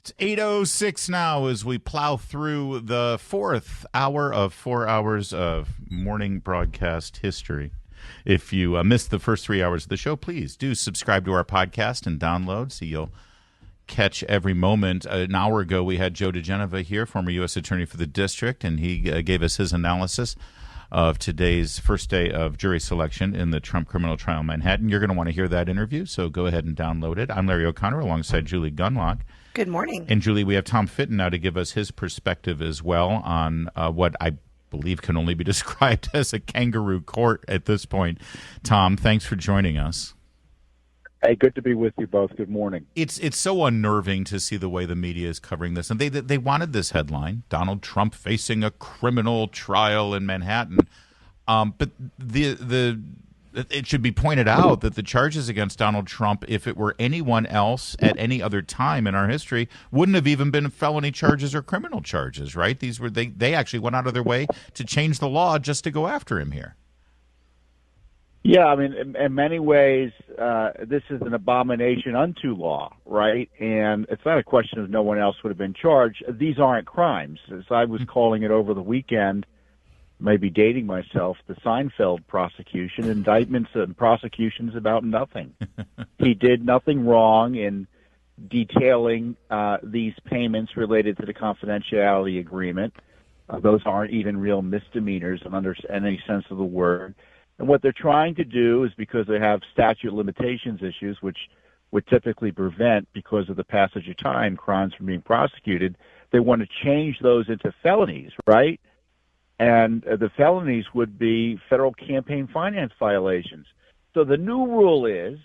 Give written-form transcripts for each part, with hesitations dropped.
It's 8:06 now as we plow through the fourth hour of 4 hours of morning broadcast history. If you missed the first 3 hours of the show, please do subscribe to our podcast and download so you'll catch every moment. An hour ago, we had Joe DeGeneva here, former U.S. Attorney for the District, and he gave us his analysis of today's first day of jury selection in the Trump criminal trial in Manhattan. You're going to want to hear that interview, so go ahead and download it. I'm Larry O'Connor alongside Julie Gunlock. Good morning. And Julie, we have Tom Fitton now to give us his perspective as well on what I believe can only be described as a kangaroo court at this point. Tom, thanks for joining us. Hey, good to be with you both. Good morning. It's so unnerving to see the way the media is covering this. And they wanted this headline, Donald Trump facing a criminal trial in Manhattan. But it should be pointed out that the charges against Donald Trump, if it were anyone else at any other time in our history, wouldn't have even been felony charges or criminal charges, right? These were they actually went out of their way to change the law just to go after him here. Yeah, I mean, in many ways, this is an abomination unto law, right? And it's not a question of no one else would have been charged. These aren't crimes. As I was calling it over the weekend, maybe dating myself, the Seinfeld prosecution, indictments and prosecutions about nothing. He did nothing wrong in detailing these payments related to the confidentiality agreement. Those aren't even real misdemeanors in any sense of the word. And what they're trying to do is, because they have statute of limitations issues, which would typically prevent, because of the passage of time, crimes from being prosecuted, they want to change those into felonies, right? And the felonies would be federal campaign finance violations. So the new rule is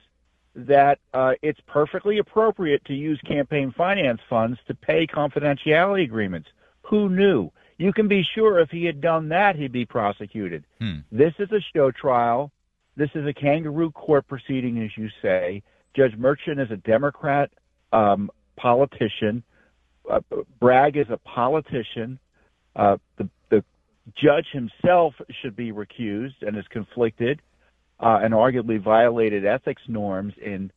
that it's perfectly appropriate to use campaign finance funds to pay confidentiality agreements. Who knew? You can be sure if he had done that, he'd be prosecuted. This is a show trial. This is a kangaroo court proceeding, as you say. Judge Merchant is a Democrat politician. Bragg is a politician. The judge himself should be recused and is conflicted and arguably violated ethics norms in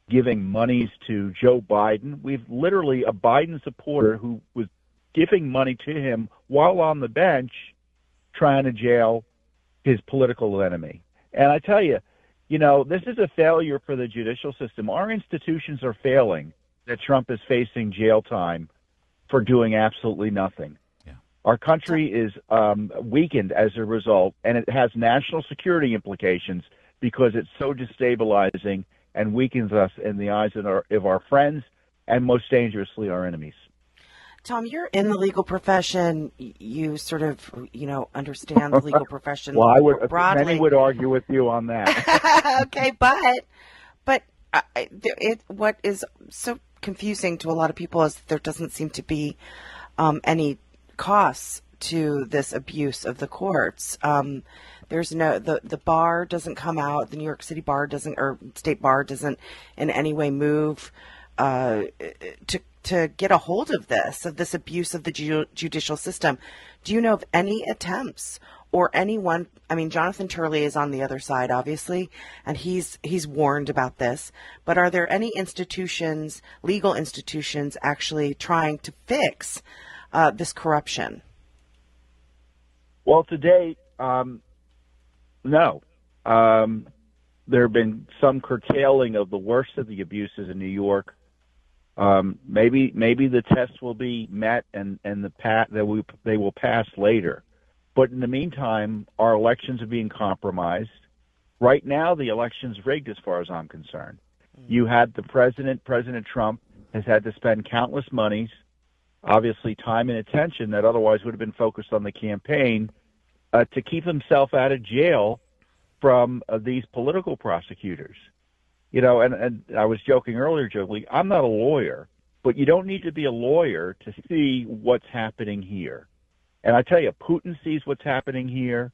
giving monies to Joe Biden. We've literally a Biden supporter who was giving money to him while on the bench trying to jail his political enemy. And I tell you, this is a failure for the judicial system. Our institutions are failing that Trump is facing jail time for doing absolutely nothing. Our country is weakened as a result, and it has national security implications because it's so destabilizing and weakens us in the eyes of our friends and, most dangerously, our enemies. Tom, you're in the legal profession. You sort of, understand the legal profession. Well, broadly. Many would argue with you on that. Okay, but what is so confusing to a lot of people is that there doesn't seem to be any costs to this abuse of the courts. There's the bar doesn't come out. The New York City bar doesn't, or state bar doesn't in any way move to get a hold of this abuse of the judicial system. Do you know of any attempts or anyone? I mean, Jonathan Turley is on the other side, obviously, and he's warned about this. But are there any institutions, legal institutions, actually trying to fix this corruption? Well, to date, no. There have been some curtailing of the worst of the abuses in New York. Maybe the test will be met and they will pass later. But in the meantime, our elections are being compromised. Right now, the election's rigged as far as I'm concerned. You had President Trump has had to spend countless monies, obviously time and attention that otherwise would have been focused on the campaign, to keep himself out of jail from these political prosecutors. And I was joking earlier, Jolie, I'm not a lawyer, but you don't need to be a lawyer to see what's happening here. And I tell you, Putin sees what's happening here,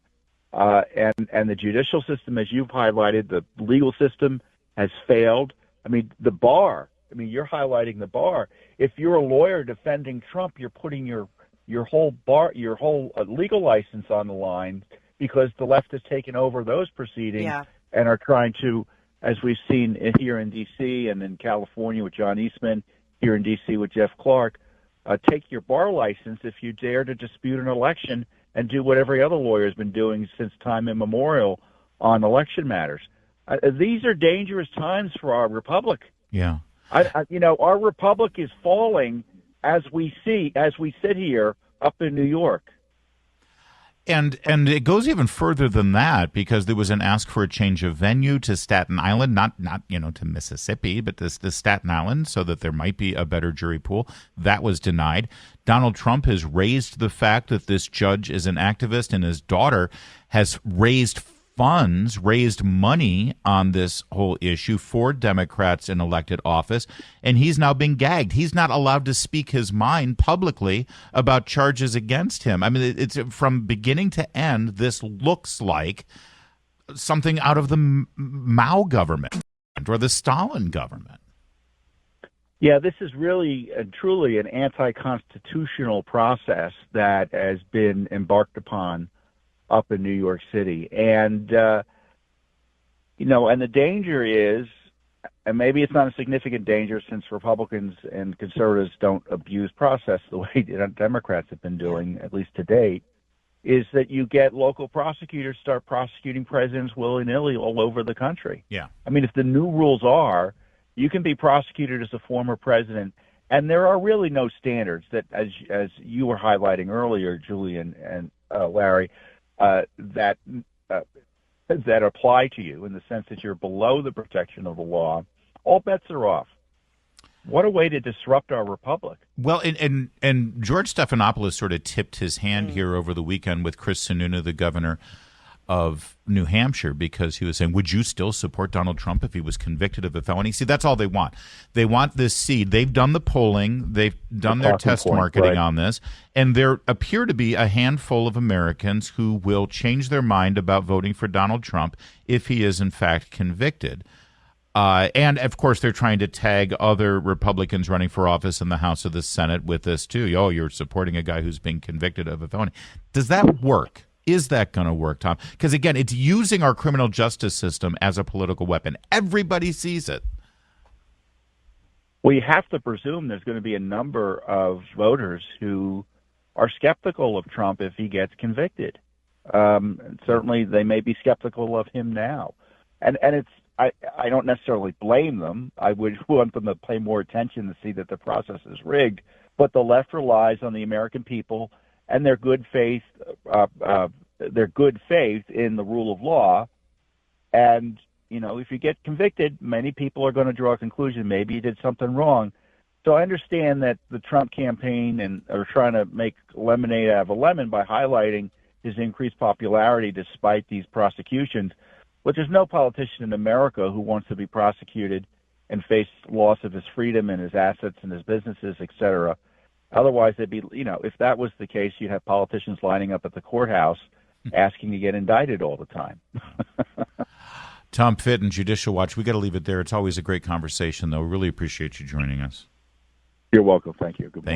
and the judicial system, as you've highlighted, the legal system has failed. I mean, the bar, you're highlighting the bar. If you're a lawyer defending Trump, you're putting your whole legal license on the line because the left has taken over those proceedings and are trying to, as we've seen here in D.C. and in California with John Eastman, here in D.C. with Jeff Clark, take your bar license if you dare to dispute an election and do what every other lawyer has been doing since time immemorial on election matters. These are dangerous times for our republic. Yeah. Our republic is falling as we sit here up in New York. And it goes even further than that, because there was an ask for a change of venue to Staten Island, not to Mississippi, but to Staten Island, so that there might be a better jury pool. That was denied. Donald Trump has raised the fact that this judge is an activist, and his daughter has raised money on this whole issue for Democrats in elected office, and he's now been gagged. He's not allowed to speak his mind publicly about charges against him. I mean, it's from beginning to end, this looks like something out of the Mao government or the Stalin government. Yeah, this is really truly an anti-constitutional process that has been embarked upon up in New York City. And, and the danger is, and maybe it's not a significant danger since Republicans and conservatives don't abuse process the way Democrats have been doing, at least to date, is that you get local prosecutors start prosecuting presidents willy-nilly all over the country. Yeah. I mean, if the new rules are, you can be prosecuted as a former president, and there are really no standards that, as you were highlighting earlier, Julian and Larry, that apply to you in the sense that you're below the protection of the law. All bets are off. What a way to disrupt our republic. Well, and George Stephanopoulos sort of tipped his hand here over the weekend with Chris Sununu, the governor of New Hampshire, because he was saying, would you still support Donald Trump if he was convicted of a felony? See, that's all they want. They want this seed. They've done the polling. They've done their test marketing on this. And there appear to be a handful of Americans who will change their mind about voting for Donald Trump if he is, in fact, convicted. And, of course, they're trying to tag other Republicans running for office in the House of the Senate with this, too. Oh, you're supporting a guy who's being convicted of a felony. Does that work? Is that going to work, Tom? Because, again, it's using our criminal justice system as a political weapon. Everybody sees it. Well, you have to presume there's going to be a number of voters who are skeptical of Trump if he gets convicted. Certainly, they may be skeptical of him now. And it's I don't necessarily blame them. I would want them to pay more attention to see that the process is rigged. But the left relies on the American people and their good faith in the rule of law. And, if you get convicted, many people are going to draw a conclusion. Maybe you did something wrong. So I understand that the Trump campaign are trying to make lemonade out of a lemon by highlighting his increased popularity despite these prosecutions. But there's no politician in America who wants to be prosecuted and face loss of his freedom and his assets and his businesses, et cetera. Otherwise, they'd be, if that was the case, you'd have politicians lining up at the courthouse asking to get indicted all the time. Tom Fitton, Judicial Watch. We got to leave it there. It's always a great conversation, though. Really appreciate you joining us. You're welcome. Thank you. Good morning.